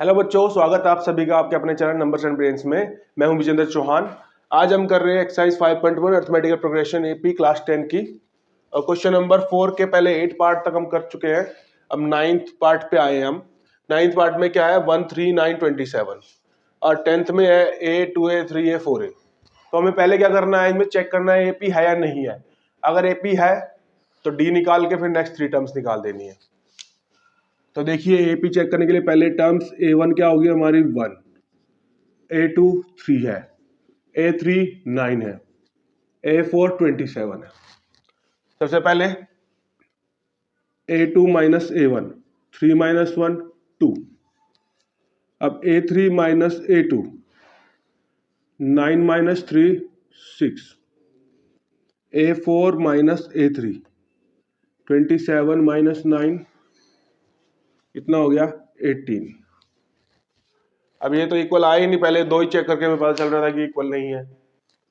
Hello बच्चों, स्वागत है आप सभी का आपके अपने चैनल नंबर्स एंड ब्रेन्स में। मैं हूं विजेंद्र चौहान। आज हम कर रहे हैं exercise 5.1 arithmetical progression AP class 10 की। और क्वेश्चन नंबर 4 के पहले 8 पार्ट तक हम कर चुके हैं। अब 9th पार्ट पे आए हैं हम। 9th पार्ट में क्या है 1, 3, 9, 27 और 10th में है A2A 3A 4A। तो हमें पहले क्या करना है, इनमें चेक करना है एपी है या नहीं है। अगर एपी है तो डी निकाल के फिर नेक्स्ट 3 टर्म्स निकाल देनी है। तो देखिए एपी चेक करने के लिए पहले टर्म्स A1 क्या होगी हमारी 1, A2 3 है, A3 9 है, A4 27 है। सबसे पहले A2 माइनस A1, 3 माइनस 1 2। अब A3 minus A2, 9 minus 3 6, A4 minus A3, 27 minus 9 कितना हो गया 18। अब ये तो इक्वल आए ही नहीं, पहले दो ही चेक करके हमें पता चल रहा था कि इक्वल नहीं है।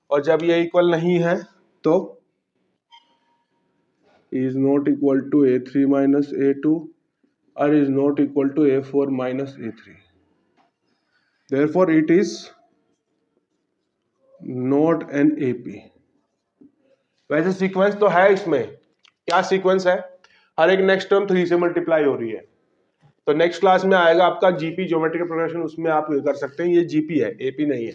और जब ये इक्वल नहीं है तो is not equal to A3 minus A2 or is not equal to A4 minus A3. Therefore, it is not an AP. वैसे सीक्वेंस तो है इसमें। क्या सीक्वेंस है? हर एक नेक्स्ट टर्म 3 से मल्टीप्लाई हो रही है। तो नेक्स्ट क्लास में आएगा आपका जीपी ज्योमेट्रिक प्रोग्रेशन, उसमें आप कर सकते हैं। ये जीपी है, एपी नहीं है।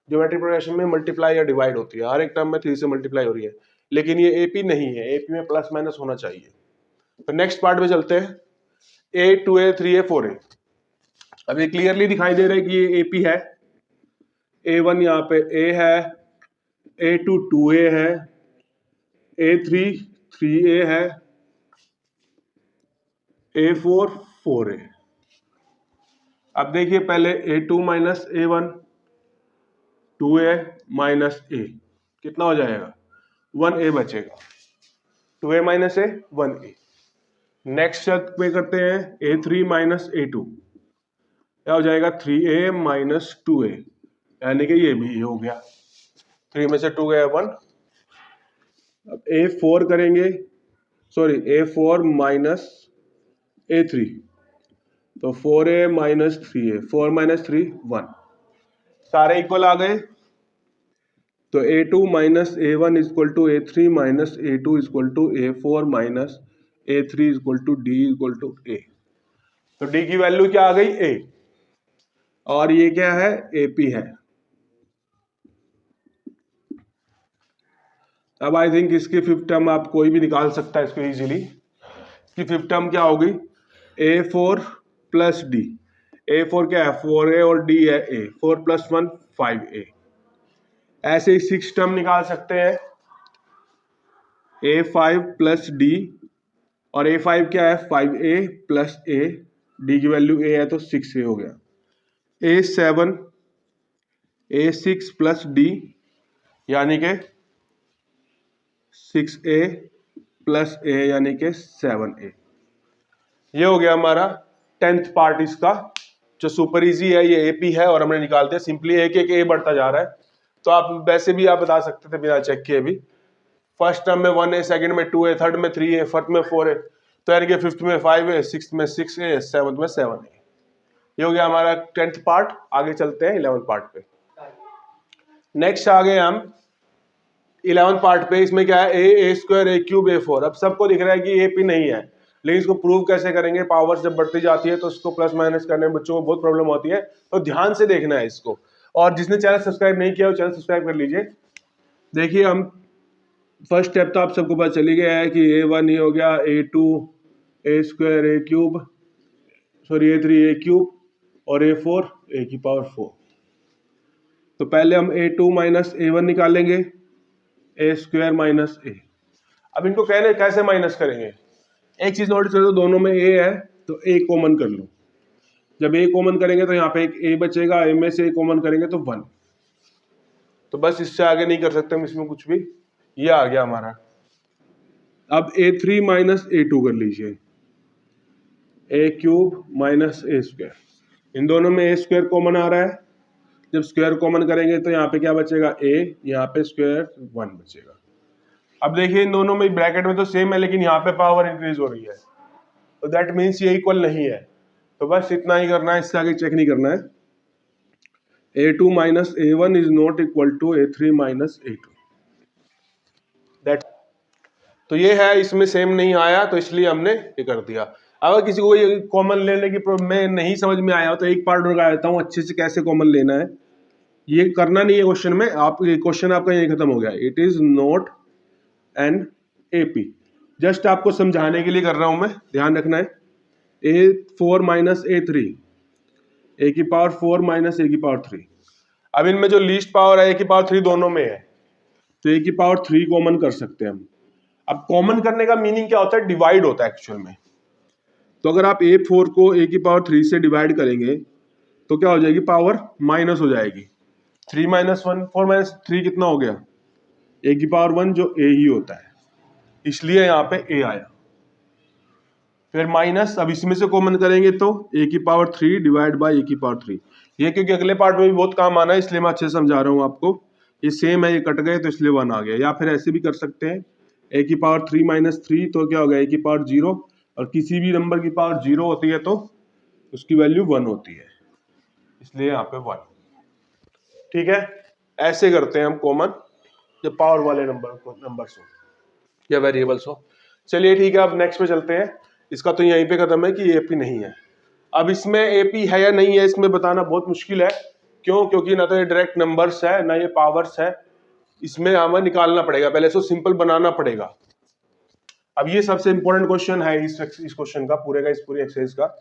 ज्योमेट्रिक प्रोग्रेशन में मल्टीप्लाई या डिवाइड होती है, हर एक टर्म में 3 से मल्टीप्लाई हो रही है, लेकिन ये एपी नहीं है। एपी में प्लस माइनस होना चाहिए। तो नेक्स्ट पार्ट में चलते हैं। A2A 3A 4A। अब ये क्लियरली दिखाई दे रहा है कि ये एपी है। A1 यहाँ पे A है, A2 2A है, A3 3A है, A4 4A। अब देखिए पहले A2 minus A1 2A minus A कितना हो जाएगा 1A बचेगा। 2A minus A 1A। Next शर्त पे करते हैं A3 माइनस A2 क्या हो जाएगा 3A माइनस 2A, यानी कि ये भी हो गया। 3 में से 2 गया 1। अब A4 करेंगे, सॉरी A4 माइनस A3, तो 4A माइनस 3A, 4 माइनस 3 1, सारे इक्वल आ गए। तो A2 minus A1 equal to A3 minus A2 equal to A4 minus A3 equal to D equal to A। तो D की वैल्यू क्या आ गई A, और ये क्या है AP है। अब आई थिंक इसकी फिफ्थ टर्म आप कोई भी निकाल सकता है इसको इजीली। इसकी फिफ्थ टर्म क्या होगी A4 प्लस D। A4 क्या है 4A और D है A, 4 प्लस 1 5A। ऐसे ही सिक्स टर्म निकाल सकते हैं A5 प्लस D, और A5 क्या है 5A प्लस A, D की वैल्यू A है तो 6A हो गया। A7 A6 प्लस D यानी के 6A प्लस A यानी के 7A। ये हो गया हमारा 10th पार्ट इसका, जो सुपर इजी है। ये एपी है और हमने निकाल दिया सिंपली। एक एक ए बढ़ता जा रहा है, तो आप वैसे भी आप बता सकते थे बिना चेक किए भी। फर्स्ट टर्म में 1A, सेकंड में 2A, थर्ड में 3A, फोर्थ में 4A, तो यानी कि फिफ्थ में 5A, सिक्स्थ में 6A, सेवंथ में 7A। ये हो गया हमारा 10th पार्ट। आगे चलते हैं 11th पार्ट पे। नेक्स्ट आ गए हम 11th पार्ट पे। इसमें क्या है A square A cube A4। अब सबको दिख रहा है कि एपी नहीं है, लेकिन इसको प्रूव कैसे करेंगे। पावर्स जब बढ़ती जाती है तो इसको प्लस माइनस करने में बच्चों को बहुत प्रॉब्लम होती है, तो ध्यान से देखना है इसको। और जिसने चैनल सब्सक्राइब नहीं किया वो चैनल सब्सक्राइब कर लीजिए। देखिए हम फर्स्ट स्टेप तो आप सबको पता चली गया है कि A1 ही हो गया A2 A square A cube, sorry A3 A cube और A4 A की पावर 4। तो पहले हम A2 माइनस A1 निकालेंगे, A स्क्वायर माइनस A। अब इनको कहने कैसे माइनस करेंगे, एक चीज नोटिस कर दो, दोनों में A है तो A कॉमन कर लो। जब A कॉमन करेंगे तो यहाँ पे एक A बचेगा, A में से A कॉमन करेंगे तो 1। तो बस इससे आगे नहीं कर सकते हम इसमें कुछ भी। ये आ गया हमारा। अब A3 माइनस A2 कर लीजिए, A cube minus A square. इन दोनों में A स्क्वायर कॉमन आ रहा है, जब स्क्वायर कॉमन करेंगे तो यहाँ पे क्या बचेगा A, यहाँ पे स्क्वायर 1 बचेगा। अब देखिए इन दोनों में ब्रैकेट में तो सेम है, लेकिन यहाँ पे पावर इंक्रीज हो रही है, तो दैट मीन्स ये इक्वल नहीं है। तो बस इतना ही करना है, इससे आगे चेक नहीं करना है। A2 minus A1 is not equal to A3 minus A2। That, तो ये है, इसमें सेम नहीं आया तो इसलिए हमने ये कर दिया। अगर किसी को ये कॉमन लेने की में नहीं समझ में आया तो एक पार्ट लगा देता हूँ अच्छे से कैसे कॉमन लेना है। ये करना नहीं है क्वेश्चन में, आप क्वेश्चन आपका यही खत्म हो गया। It is not an AP, just आपको समझाने के लिए कर रहा हूं मैं, ध्यान रखना है। A4 माइनस A3, A की पावर 4 माइनस A की पावर 3। अब इनमें जो लीस्ट पावर है A की पावर 3 दोनों में है, तो A की पावर 3 कॉमन कर सकते हैं हम। अब कॉमन करने का मीनिंग क्या होता है? डिवाइड होता है एक्चुअल में। तो अगर आप A4 को A की पावर 3 से डिवाइड करेंगे तो क्या हो जाएगी? पावर माइनस हो जाएगी। 3 माइनस 1, 4 माइनस 3 कितना हो गया? A की पावर 1 जो A ही होता है, इसलिए यहाँ पे A आया। फिर माइनस, अब इसमें से कॉमन करेंगे तो A की पावर 3 डिवाइड बाई A की पावर 3। ये क्योंकि अगले पार्ट में भी बहुत काम आना है इसलिए मैं अच्छे से समझा रहा हूँ आपको। ये सेम है, ये कट गए तो इसलिए 1 आ गया। या फिर ऐसे भी कर सकते हैं, A की पावर 3 माइनस 3 तो क्या होगा? A की पावर 0, और किसी भी नंबर की पावर 0 होती है तो उसकी वैल्यू 1 होती है, इसलिए यहाँ पे 1। ठीक है, ऐसे करते हैं हम कॉमन जब पावर वाले नंबर्स हो या वेरिएबल्स हो। चलिए ठीक है, अब नेक्स्ट पे चलते हैं। इसका तो यहीं पे खत्म है कि AP नहीं है। अब इसमें AP है या नहीं है इसमें बताना बहुत मुश्किल है। क्यों? क्योंकि ना तो ये डायरेक्ट नंबर्स है ना ये पावर्स है, इसमें हमें निकालना पड़ेगा, पहले इसको सिंपल बनाना पड़ेगा। अब ये सबसे इंपॉर्टेंट क्वेश्चन है इस क्वेश्चन का, पूरे का, इस पूरी एक्सरसाइज का।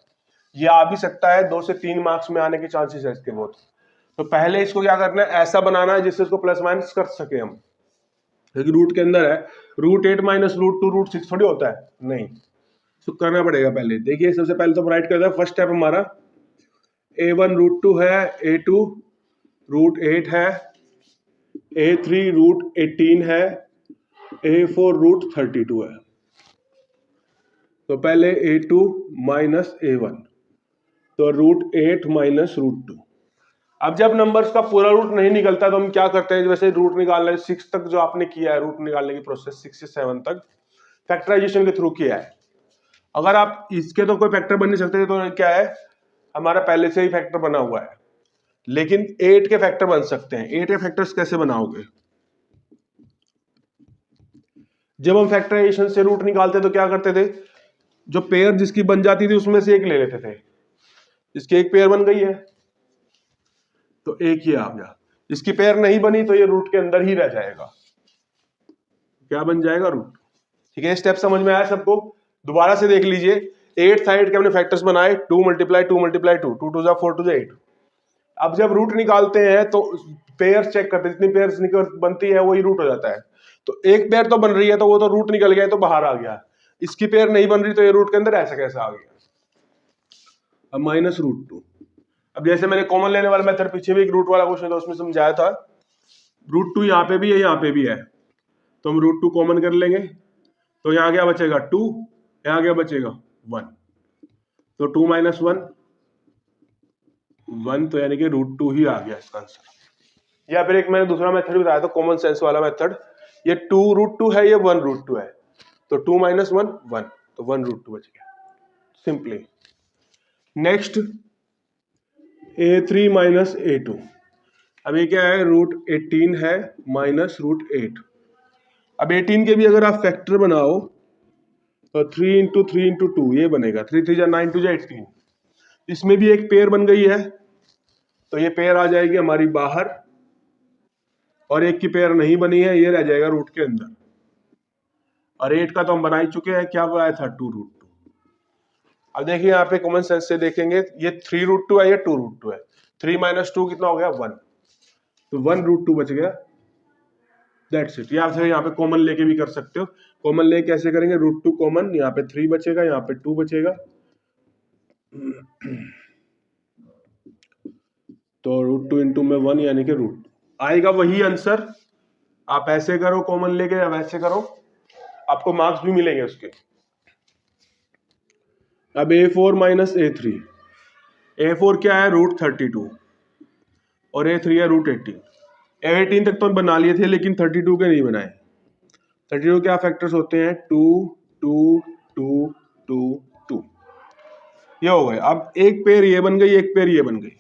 ये आ भी सकता है, 2 से 3 मार्क्स में आने के चांसेस है इसके बहुत। तो पहले इसको क्या करना है? ऐसा बनाना है जिससे इसको प्लस माइनस कर सके हम। क्योंकि रूट के अंदर है, √8 माइनस √2 √6 थोड़ी होता है, नहीं, तो करना पड़ेगा पहले। देखिए सबसे पहले तो राइट करते हैं, फर्स्ट स्टेप हमारा A1 √2 है, A2 √8 है, A3 √18 है, A4 √32 है। तो पहले A2 माइनस A1, तो √8 माइनस √2। अब जब नंबर्स का पूरा रूट नहीं निकलता तो हम क्या करते हैं? वैसे रूट निकालना है 6 तक जो आपने किया है, रूट निकालने की प्रोसेस 6 से 7 तक फैक्टराइजेशन के थ्रू किया है। अगर आप इसके तो कोई फैक्टर बन नहीं सकते, तो क्या है, हमारा पहले से ही फैक्टर बना हुआ है। लेकिन 8 के फैक्टर बन सकते हैं। 8 के फैक्टर्स कैसे बनाओगे? जब हम फैक्टराइजेशन से रूट निकालते तो क्या करते थे? जो पेयर जिसकी बन जाती थी उसमें से एक ले लेते थे। जिसकी एक पेयर बन गई है तो एक ही आ गया, इसकी पेयर नहीं बनी तो ये रूट के अंदर ही रह जाएगा। क्या बन जाएगा? रूट। ठीक है, स्टेप समझ में आया सबको? दोबारा से देख लीजिए। 8 साइड के हमने फैक्टर्स बनाए, 2 × 2 × 2, 2 2 4 2 8। अब जब रूट निकालते हैं तो पेयर चेक करते हैं, जितनी पेयर्स बनती है वही रूट हो जाता है। तो एक पेयर तो बन रही है तो वो तो रूट निकल गया तो बाहर आ गया, इसकी पेयर नहीं बन रही तो ये रूट के अंदर ऐसा कैसे आ गया? अब माइनस √2। अब जैसे मैंने कॉमन लेने वाला मेथड, पीछे भी एक रूट वाला क्वेश्चन था उसमें समझाया था, √2 यहाँ पे भी है यहाँ पे भी है, तो हम √2 कॉमन कर लेंगे तो यहाँ क्या बचेगा? 2, यहाँ क्या बचेगा? 1। तो 2 माइनस 1 1, तो यानी कि √2 ही आ गया इसका आंसर। या फिर एक मैंने दूसरा मेथड बताया था, कॉमन सेंस वाला मेथड। ये 2 √2 है, ये 1 √2 है, तो 2 माइनस 1 1, तो 1 √2 बच गया simply. Next A3 minus A2। अब ये क्या है? √18 है माइनस √8। अब 18 के भी अगर आप फैक्टर बनाओ तो 3 × 3 × 2 ये बनेगा, 3 3 9 2 18। इसमें भी एक पेयर बन गई है तो ये पेयर आ जाएगी हमारी बाहर, और एक की पेयर नहीं बनी है, ये रह जाएगा रूट के अंदर। और 8 का तो हम बना ही चुके हैं, क्या आया था? 2 √2। अब देखिए यहाँ पे कॉमन सेंस से देखेंगे, ये 3 √2 है, ये 2 √2 है। 3 माइनस 2 कितना हो गया? 1, तो 1 √2 बच गया। That's it. या फिर यहाँ पे कॉमन लेके भी कर सकते हो। कॉमन ले कैसे करेंगे? √2 कॉमन, यहाँ पे 3 बचेगा, यहाँ पे 2 बचेगा, तो √2 इंटू में 1 यानी कि रूट आएगा वही आंसर। आप ऐसे करो कॉमन लेके या वैसे करो, आपको मार्क्स भी मिलेंगे उसके। अब A4 माइनस A3। A4 क्या है? √32, और A3 है √18। 18 तक तो हम बना लिए थे लेकिन 32 के नहीं बनाए। 32 क्या फैक्टर्स होते हैं? 2 2 2 2 2। ये हो गए। अब एक पेयर ये बन गई, एक पेयर ये बन गई,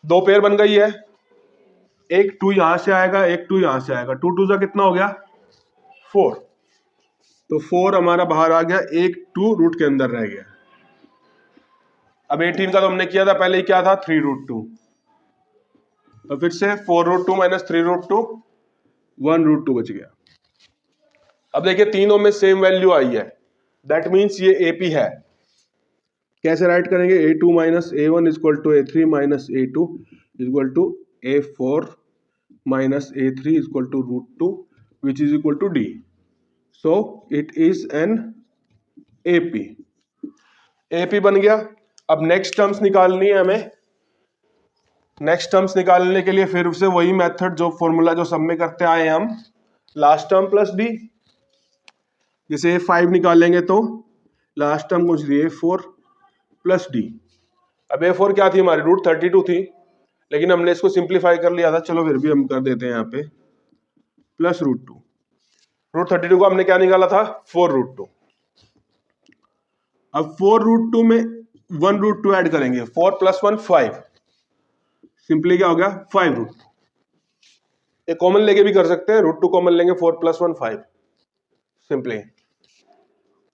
दो पेयर बन गई है। एक 2 यहां से आएगा, एक 2 यहां से आएगा, 2 2 जा कितना हो गया 4। तो 4 हमारा बाहर आ गया, एक 2 रूट के अंदर रह गया। अब 18 का तो हमने किया था पहले ही, क्या था 3√2। तो फिर से 4√2 माइनस 3√2, 1√2 बच गया। अब देखिए तीनों में सेम वैल्यू आई है, दैट मीन्स ये AP है। कैसे राइट करेंगे, A2 minus A1 equal to A3 minus A2 equal to A4 minus A3 equal to √2 which is equal to D। So it is an AP बन गया। अब next terms निकालनी है हमें। नेक्स्ट टर्म्स निकालने के लिए फिर से वही मेथड, जो फॉर्मूला जो सब में करते आए हम, लास्ट टर्म प्लस D। जैसे A5 निकालेंगे तो लास्ट टर्म कुछ दी A4 प्लस D। अब A4 क्या थी हमारी, √32 थी, लेकिन हमने इसको सिंप्लीफाई कर लिया था, चलो फिर भी हम कर देते हैं यहाँ पे प्लस √2। √32 को हमने क्या निकाला था 4√2। अब 4√2 में 1√2 ऐड करेंगे, 4 + 1 5, सिंपली क्या हो गया 5√2। ये कॉमन लेके भी कर सकते हैं, √2 कॉमन लेंगे, 4 + 1 5, simply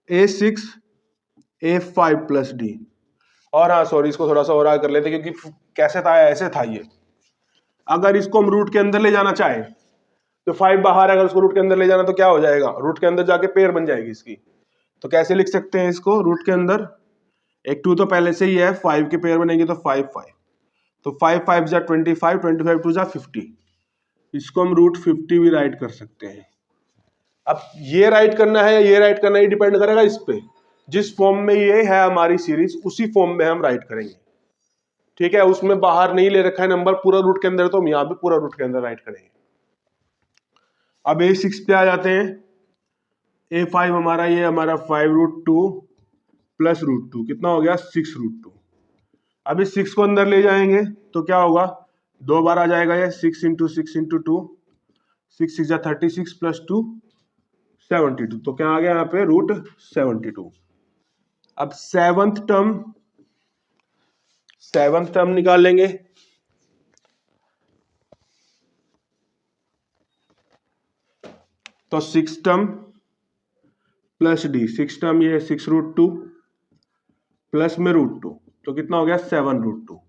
A6 A5 plus D। और हाँ सॉरी, इसको थोड़ा सा और आगे कर लेते क्योंकि कैसे था, ऐसे था ये। अगर इसको हम रूट के अंदर ले जाना चाहे तो 5 बाहर, अगर उसको रूट के अंदर ले जाना तो क्या हो जाएगा, रूट के अंदर जाके पेयर बन जाएगी इसकी। तो कैसे लिख सकते हैं इसको, रूट के अंदर एक 2 तो पहले से ही है, 5 की पेयर बनेगी तो 5 5, तो 5 5 जा 25, 25 2 जा 50। इसको हम √50 भी राइट कर सकते हैं। अब ये राइट करना है या ये राइट करना है, डिपेंड करेगा इस पे। जिस फॉर्म में ये है हमारी सीरीज, उसी फॉर्म में हम राइट करेंगे, ठीक है। उसमें बाहर नहीं ले रखा है नंबर, पूरा रूट के अंदर, तो हम यहां भी पूरा रूट के अंदर राइट करेंगे। अब A6 पे आ जाते हैं। A5 हमारा, ये हमारा 5√2 प्लस √2 कितना हो गया 6√2। अब इस 6 को अंदर ले जाएंगे तो क्या होगा, 2 बार आ जाएगा ये, 6 × 6 × 2, 6 6 36 प्लस 2 72। तो क्या आ गया यहाँ पे √72। अब सेवंथ टर्म निकालेंगे। तो 6 टर्म प्लस D, 6 टर्म ये 6√2 प्लस में √2, तो कितना हो गया 7√2।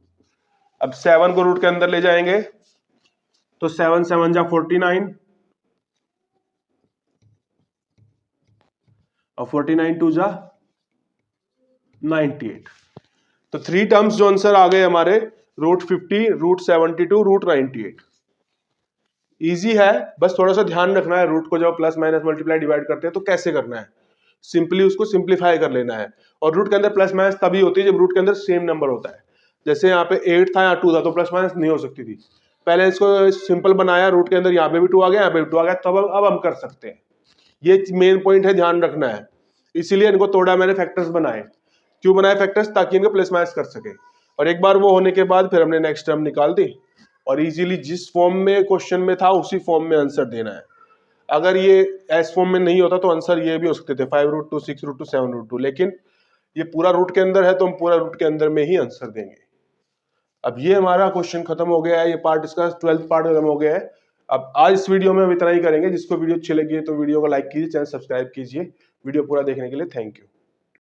अब 7 को रूट के अंदर ले जाएंगे तो 7 7 जा 49 और 49 2 जा 98। तो 3 टर्म्स जो आंसर आ गए हमारे, √50, √72, √98। इजी है, बस थोड़ा सा ध्यान रखना है, रूट को जब प्लस माइनस मल्टीप्लाई डिवाइड करते हैं तो कैसे करना है, सिंपली उसको सिंप्लीफाई कर लेना है। और रूट के अंदर प्लस माइनस तभी होती है जब रूट के अंदर सेम नंबर होता है। जैसे यहाँ पे 8 था, यहाँ 2 था, तो प्लस माइनस नहीं हो सकती थी। पहले इसको सिंपल बनाया, रूट के अंदर यहाँ पे भी 2 आ गया, यहाँ पे भी 2 आ गया, तब अब हम कर सकते हैं। ये मेन पॉइंट है, ध्यान रखना है। इसीलिए इनको तोड़ा मैंने, फैक्टर्स बनाए। क्यों बनाए फैक्टर्स, ताकि इनको प्लस माइनस कर सके। और एक बार वो होने के बाद फिर हमने नेक्स्ट टर्म निकाल दी, और इजीली जिस फॉर्म में क्वेश्चन में था उसी फॉर्म में आंसर देना है। अगर ये एस फॉर्म में नहीं होता तो आंसर ये भी हो सकते थे 5√2, 6√2, 7√2, लेकिन ये पूरा रूट के अंदर है तो हम पूरा रूट के अंदर में ही आंसर देंगे। अब ये हमारा क्वेश्चन खत्म हो गया है, ये पार्ट इसका 12th पार्ट खत्म हो गया है। अब आज इस वीडियो में हम इतना ही करेंगे। जिसको वीडियो अच्छी लगी है तो वीडियो को लाइक कीजिए, चैनल सब्सक्राइब कीजिए। वीडियो पूरा देखने के लिए थैंक यू।